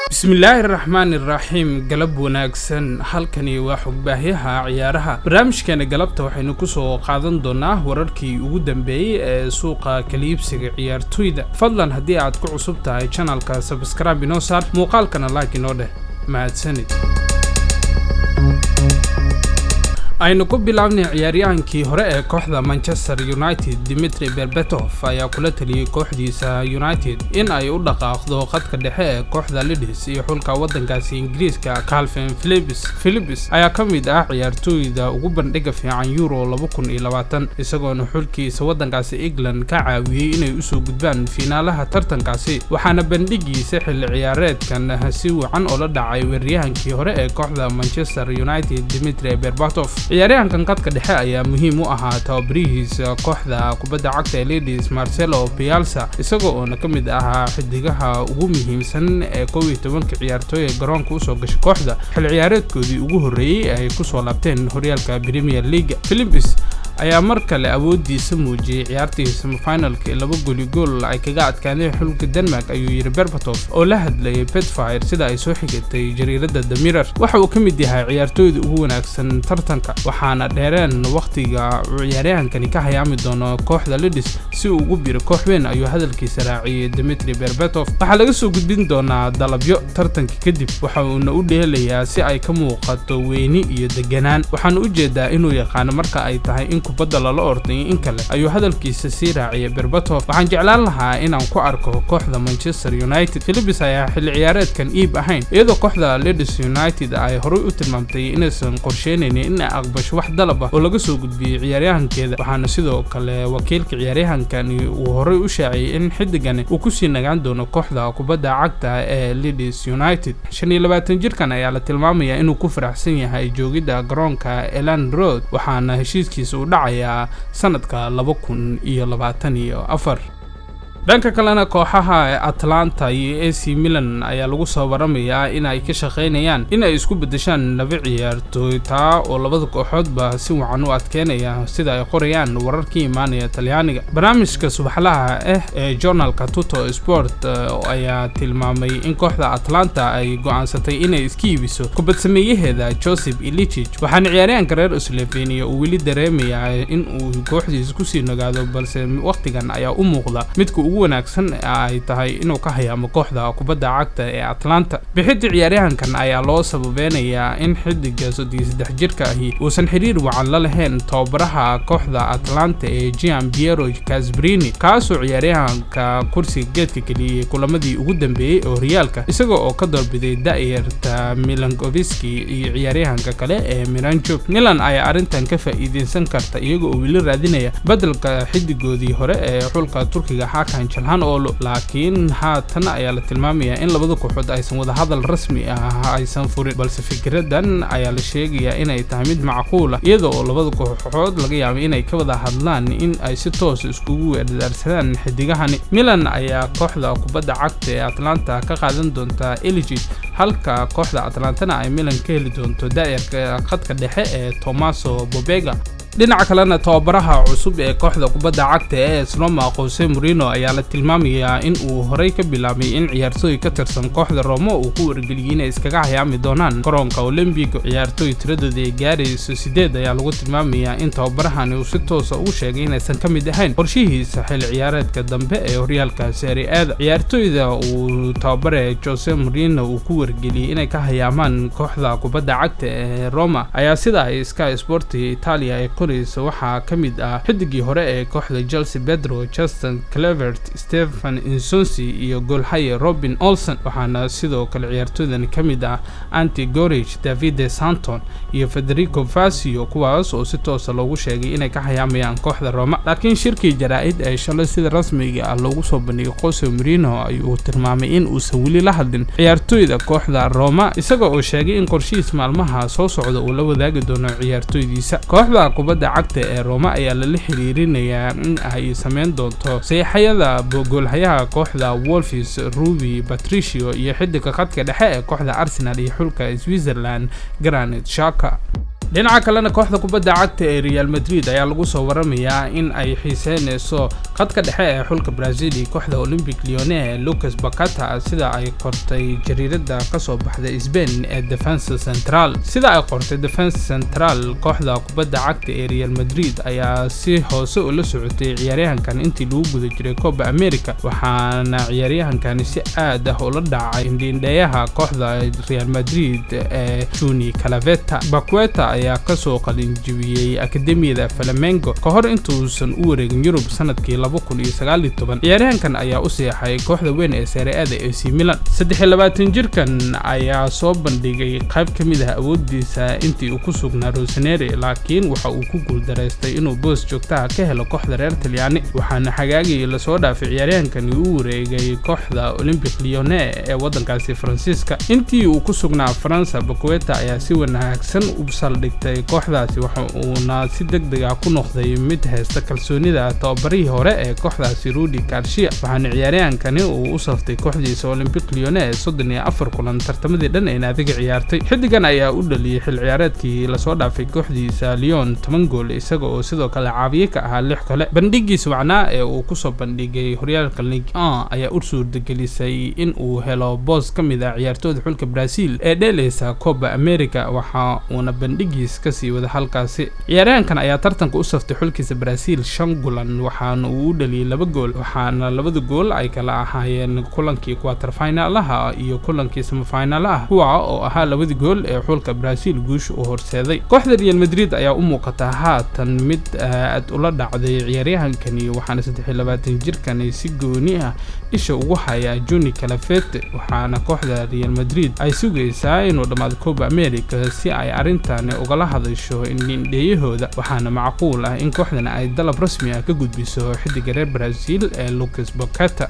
bismillaahir rahmaanir rahiim galab wanaagsan halkani waa xogbaahyaha ciyaaraha barnaamijkeena galabta waxaynu ku soo qaadan doonaa wararkii ugu dambeeyay ee suuqa kaliibsiga ciyaartoyda fadlan haddii aad ku cusub tahay channelka subscribe inoo saar muuqaalkana like inoo dheh mahadsanid aynu ku bilaabnay ciyaaryahankii hore ee kooxda Manchester United Dimitri Berbatov ayaa kula taliyay kooxdiisa United in ay u dhaqaaqdo khadka dhexe ee kooxda Leeds iyo xulka wadankaasi Ingiriiska Calvin Phillips ayaa ka mid ah ciyaartoyda ugu bandhiga fiican Euro 2020 isagoona xulkiisa wadankaasi England ka caawiyay inay u soo gudbaan finaalaha tartankaasi waxaana bandhigiisa xilli ciyaareedkan si wacan oo la dhacay weeraryahankii hore ee kooxda Manchester United Dimitri Berbatov ciyaaryahankan qadka dhexe ayaa muhiim u ahaa tababarihiisa kooxda kubadda cagta ee Leeds Marcelo Bielsa isagoo oo ka mid ahaa xidigaha ugu muhiimsan ee 11 ciyaartooy ee garoonka u soo gashay kooxda xil ciyaareedkoodii ugu horeeyay ay ku soo laabteen horyaalka Premier League Phillips ayaa mar kale awoodiisa muujiyay ciyaartii semifinalka ee 2 gool ay kaga adkaadeen xulka Denmark ayuu yiri Berbatov oo la hadlayay Petfire sida ay soo xigtay jariirada The Mirror waxa uu ka mid yahay ciyaartooyda ugu wanaagsan tartanka waxaana dheereen waqtiga ciyaaryahankani ka hayaami doono kooxda Leeds si uu ugu biro koox weyn ayuu hadalkiisa raaciyay Dimitri Berbatov waxa laga soo gudbin doonaa dalabyo tartanka kadib waxa uu u dheelayaa si ay ka muuqato weyni iyo deganaan waxaan u jeedaa inuu yaqaan marka ay tahay in kubadda la orday in kale ayuu hadalkiisa sii raaciyay Berbatov waxaan jeclaan lahaa inaan ku arko kooxda Manchester United Phillips ayaa xilli ciyaareedkan iib ahayn iyadoo kooxda Leeds United ay horay u tilmaamtay inaysan qorsheynaynin in ay aqbasho wax dalab ah oo laga soo gudbiyay ciyaaryahankeeda waxaana sidoo kale wakiilka ciyaaryahankani uu horay u shaaciyay in xidigani uu ku sii nagaan doono kooxda kubadda cagta ee Leeds United 25 jirkan ayaa la tilmaamayaa inuu ku faraxsan yahay joogida garoonka Elland Road waxaana heshiiskiisa u dhacaya sanadka 2024 dhanka kalena kooxaha Atlanta iyo AC Milan ayaa lagu soo waramayaa in ay ka shaqeynayaan in ay isku bedeshaan laba ciyaartooy oo labada kooxoodba si wacan u adkeynaya sida ay qorayaan wararkii imaanaya Talyaaniga barnaamijka subaxlaha ee journalka Tutto Sport ayaa tilmaamay in kooxda Atlanta ay go'aansatay inay iska iibiso kubad sameeyaheeda Josip Ilicic waxaana ciyaaryahanka reer Slovenia uu weli dareemayaa in uu kooxdiisa ku sii nagaado balse waqtigan ayaa u muuqda midka wanaagsan ay tahay inuu ka hayaamo kooxda kubadda cagta ee Atlanta bixinta ciyaaryahankan ayaa loo sababeynayaa in xidiga 33 jirka ahi uusan xiriir wacan la lahayn tababaraha kooxda Atlanta ee Gianpiero Gasperini kaasoo ciyaaryahanka kursiga geedka geliyay kulamadii ugu dambeeyay oo horyaalka isagoo oo ka dalbiday da'yarta Milankovic iyo ciyaaryahanka kale ee Miranchuk Milan ayaa arintan ka faa'iideysan karta iyagoo oo wili raadinaya badalka xidigoodii hore ee xulka Turkiga Hakan laakiin haatan ayaa la tilmaamayaa in labada kooxood aysan wada hadal rasmi ah aysan furin balse fikradan ayaa la sheegayaa inay tahay mid macquul ah iyadoo labada kooxood laga yaabo inay ka wada hadlaan in ay si toos iskugu weerarsadaan xidigahani Milan ayaa kooxda kubadda cagta ee Atlanta ka qaadan doonta Ilicic halka kooxda Atlantana ay Milan ka heli doonto daa'irka khadka dhexe ee Tommaso Pobega dhinaca kalena tababaraha cusub ee kooxda kubadda cagta ee Roma Jose Mourinho ayaa la tilmaamayaa in uu horay ka bilaabay in ciyaartooy ka tirsan kooxda Roma uu ku wargeliyay inay iskaga hayaami doonaan garoonka Olympic ciyaartooy tiradooda ay gaarayso 8 ayaa lagu tilmaamayaa in tababarahani uu si toos ah u sheegay inaysan ka mid ahayn qorshihiisa xil ciyaareedka dambe ee horyaalka Serie A ciyaartooyda uu tababare Jose Mourinho uu ku wargeliyay inay ka hayaamaan kooxda kubadda cagta ee Roma ayaa sida ay Sky Sport Italia ay waxaa ka mid ah xidigii hore ee kooxda Chelsea Pedro Justin Kluivert Stefan Insonsi iyo goolhaye Robin Olsen waxaana sidoo kale ciyaartooydan ka mid ah Ante Goric Davide Santon iyo Federico Fazio kuwaas oo si toos ah loogu sheegay inay ka hayaamayaan kooxda Roma laakiin shirkii jaraa'id ee shalay sida rasmiga ah loogu soo bandhigay Jose Mourinho ayuu tilmaamay in uusan weli la hadlin ciyaartooyda kooxda Roma isagoo oo sheegay in qorshihiisa maalmaha soo socda uu la wadaagi doono ciyaartooydiisa kooxda kubadda cagta ee Roma ayaa la xiriirinayaa in ay sameyn doonto saxiixyada goolhayaha kooxda Wolves Rui Patricio iyo xidiga khadka dhexe ee kooxda Arsenal iyo xulka Switzerland Granit Xhaka dhinaca kalena kooxda kubadda cagta ee Real Madrid ayaa lagu soo waramayaa in ay xiiseynayso qadka dhexe ee xulka Brazil iyo kooxda Olympique Lyon ee Lucas Paqueta sida ay qortay jariirada ka soo baxday Spain ee Defensa Central. Sida ay qortay Defensa Central, kooxda kubadda cagta ee Real Madrid ayaa si hoose ula socotay ciyaaryahankan intii lagu guda jiray Copa America, waxaana ciyaaryahankan si aad ah ula dhacay indhaha kooxda Real Madrid ee Juni Calavetta. Paqueta ayaa ka soo qalin jibiyay akademiyada Flamengo ka hor intuusan u wareegin Yurub sanadkii 2019. ciyaaryahankan ayaa u seexay kooxda weyn ee Serie A AC Milan. 23 jirkan ayaa soo bandhigay qayb ka mid ah awoodiisa intii uu ku sugnaa Rossoneri, laakiin waxa uu ku guuldareystay inuu boos joogto ah ka helo kooxda reer Talyaani, waxaana xagaagii la soo dhaafay ciyaaryahankan uu wareegay kooxda Olympique Lyon ee wadankaasi Faransiiska. intii uu ku sugnaa Faransa, Paqueta ayaa si wanaagsan u saldhigtay kooxdaasi, waxa uuna si degdeg ah ku noqday mid haysta kalsoonida tababarihii hore ee kooxdaasi Rudi Garcia, waxaana ciyaaryahankani uu u saftay kooxdiisa Olympique Lyon ee 34 kulan tartamadii dhan ee naadiga ciyaartay. xidigan ayaa u dhaliyay xil ciyaareedkii la soo dhaafay kooxdiisa Lyon 10 gool, isaga oo sidoo kale caawiye ka ahaa 6 kale. bandhigiisa wacnaa ee uu ku soo bandhigay horyaalka Ligue 1 ayaa u suurtagelisay in uu helo boos ka mid ah ciyaartooyda xulka Brazil ee dheelaysa Copa America, waxa uuna bandhigiisa ka sii wada halkaasi. ciyaaryahankan ayaa tartanka u saftay xulkiisa Brazil 5 kulan, waxaana uu u dhaliyay 2 gool, waxaana 2 gool ay kala ahaayeen kulankii quarter finalaha iyo kulankii semifinalaha, kuwa oo ahaa 2 gool ee xulka Brazil guush u horseeday. kooxda Real Madrid ayaa u muuqata haatan mid aad ula dhacday ciyaaryahankani, waxaana 23 jirkan si gooni ah isha ugu haya Juni Calavetta, waxaana kooxda Real Madrid ay sugaysaa inuu dhamaado Copa America si ay arintan ugala hadasho indhahooda, waxaana macquul ah in kooxdan ay dalab rasmi ah ka gudbiso xidiga reer Brazil ee Lucas Paqueta.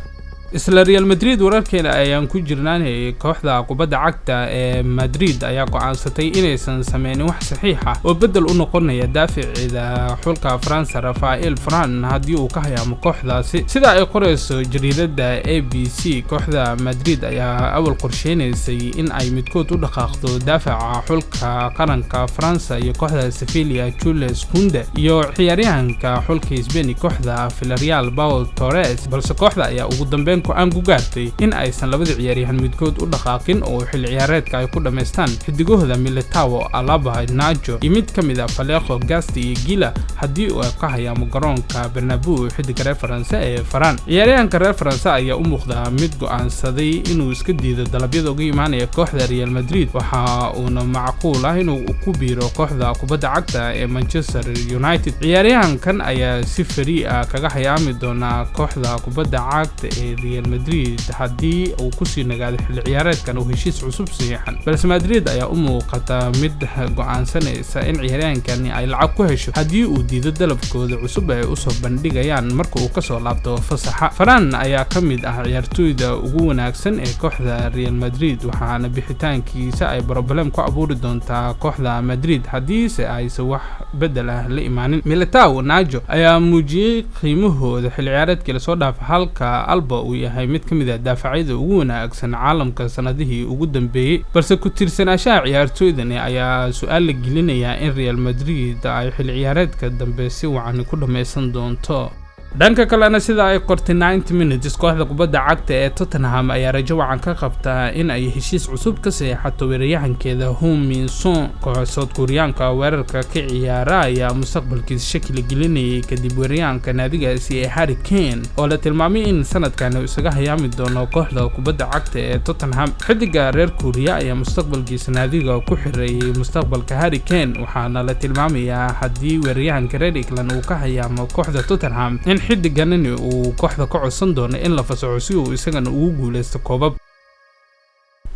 isla Real Madrid wararkeena ayaan ku jirnaanay kooxda kubadda cagta ee Madrid ayaa go'aansatay inaysan sameeynin wax saxiix ah oo bedel u noqonaya daaficida xulka France Raphael Varane haddii uu ka hayaamo kooxdaasi. sida ay qorayso jariirada ABC, kooxda Madrid ayaa awal qorsheynaysay in ay midkood u dhaqaaqdo daafaca xulka qaranka France iyo kooxda Sevilla Jules Koundé iyo ciyaaryahanka xulka Spain kooxda Villarreal Pau Torres, balse kooxda ayaa ugu dambeyn aan ku gaartay in aysan labada ciyaaryahan midkood u dhaqaaqin oo xil ciyaareedka ay ku dhameystaan xidigahooda Militao, Alaba, Nacho iyo mid ka mid ah Vallejo, Gasti iyo Gila haddii uu ka hayaamo garoonka Bernabeu xidiga reer Faransa ee Varane. ciyaaryahanka reer Faransa ayaa u muuqda mid go'aansaday inuu iska diido dalabyada uga imaanaya kooxda Real Madrid, waxa uuna macquul ah inuu ku biiro kooxda kubadda cagta ee Manchester United. ciyaaryahankan ayaa si fari ah kaga hayaami doona kooxda kubadda cagta ee Real Madrid haddii uu ku sii nagaado xil ciyaareedkan uu heshiis cusub saxiixan, balse Madrid ayaa u muuqata mid go'aansanaysa in ciyaaryahankani ay lacag ku hesho haddii uu diido dalabkooda cusub ay u soo bandhigayaan marka uu ka soo laabto fasaxa. Varane ayaa ka mid ah ciyaartooyda ugu wanaagsan ee kooxda Real Madrid, waxaana bixitaankiisa ay problem ku abuuri doontaa kooxda Madrid haddii aysan wax bedel ah la imaanin. Militao, Nacho ayaa muujiyay qiimahooda xil ciyaareedkii la soo dhaafay, halka Alba uu yahay mid ka mid ah daafacyada ugu wanaagsan caalamka sanadihii ugu dambeeyay, balse ku tiirsanaanshaha ciyaartooydani ayaa su'aal la gelinayaa in Real Madrid ay xil ciyaareedka dambe si wacan ku dhameysan doonto. dhanka kalena sida ay qortay 90 minutes, kooxda kubadda cagta ee Tottenham ayaa rajo wacan ka qabta in ay heshiis cusub ka saxiixato weeraryahankeeda Heung-min Son. kooxda Kooriyaanka weerarka ka ciyaara ayaa mustaqbalkiisa shaki la gelinayay kadib weeraryahanka naadigaasi ee Harry Kane oo la tilmaamay in sanadkan uu isaga hayaami doono kooxda kubadda cagta ee Tottenham. xidiga reer Kooriya ayaa mustaqbalkiisa naadiga ku xireeyay mustaqbalka Harry Kane, waxaana la tilmaamayaa haddii weeraryahanka reer England uu ka hayaamo kooxda Tottenham in xidiganani uu kooxda ka codsan doono in la fasaxo si uu isagana ugu guuleysto koobab.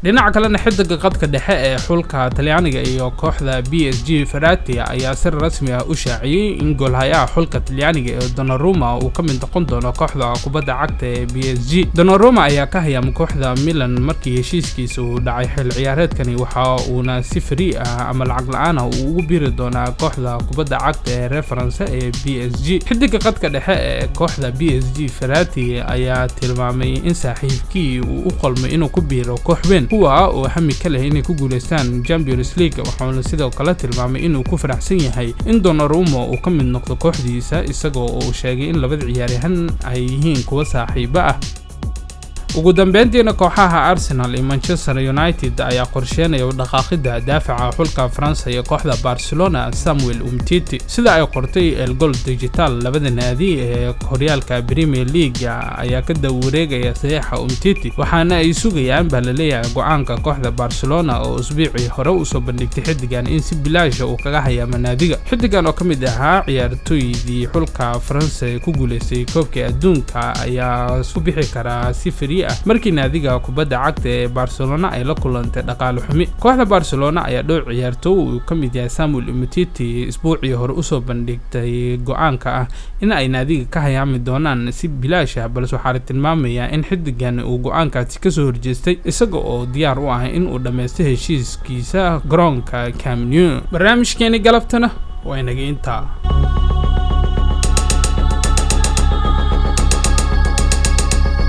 dhinaca kalena xidiga qadka dhexe ee xulka Talyaaniga iyo kooxda PSG Ferrati ayaa si rasmi ah u shaaciyay in goolhayaha xulka Talyaaniga ee Donnarumma uu ka mid noqon doono kooxda kubadda cagta ee PSG. Donnarumma ayaa ka hayaamay kooxda Milan markii heshiiskiisa uu dhacay xil ciyaareedkani, waxa uuna si free ah ama lacag la'aan ah ugu biiri doonaa kooxda kubadda cagta ee reer Faransa ee PSG. xidiga qadka dhexe ee kooxda PSG Ferrati ayaa tilmaamay in saaxiibkii uu u qalmay inuu ku biiro koox weyn kuwa oo hami ka leh inay ku guuleystaan Champions League waxaana sidoo kale tilmaamay inuu ku faraxsan yahay in Donnarumma uu ka mid noqdo kooxdiisa isagoo uu sheegay in labada ciyaaryahan ay yihiin kuwa saaxiibo ah. ugu dambeyntiina kooxaha Arsenal iyo Manchester United ayaa qorsheynaya dhaqaaqida daafaca xulka France iyo kooxda Barcelona Samuel Umtiti sida ay qortay El Gol Digital. labada naadi ee horyaalka Premier League ayaa ka dawreegaya saxiixa Umtiti waxaana ay sugayaan balaleeyahay go'aanka kooxda Barcelona oo usbuucii hore u soo bandhigtay xidigan in si bilaash uu kaga hayaamo naadiga. xidigan oo kamid ahaa ciyaartooydii xulka France ku guuleystay koobka adduunka ayaa soo bixi kara si markii naadiga kubadda cagta ee Barcelona ay la kulantay dhaqaale xumi. kooxda Barcelona ayaa dhowr ciyaartooy uu ka mid yahay Samuel Umtiti isbuucii hore u soo bandhigtay go'aanka ah in ay naadiga ka hayaami doonaan si bilaash ah, balse waxaa tilmaamaya in xidigan uu go'aankaasi ka soo horjeestay isaga oo diyaar u ah in uu dhameysto heshiiskiisa garoonka Camp Nou. barnaamijkeeni galabtana waa inaga intaa.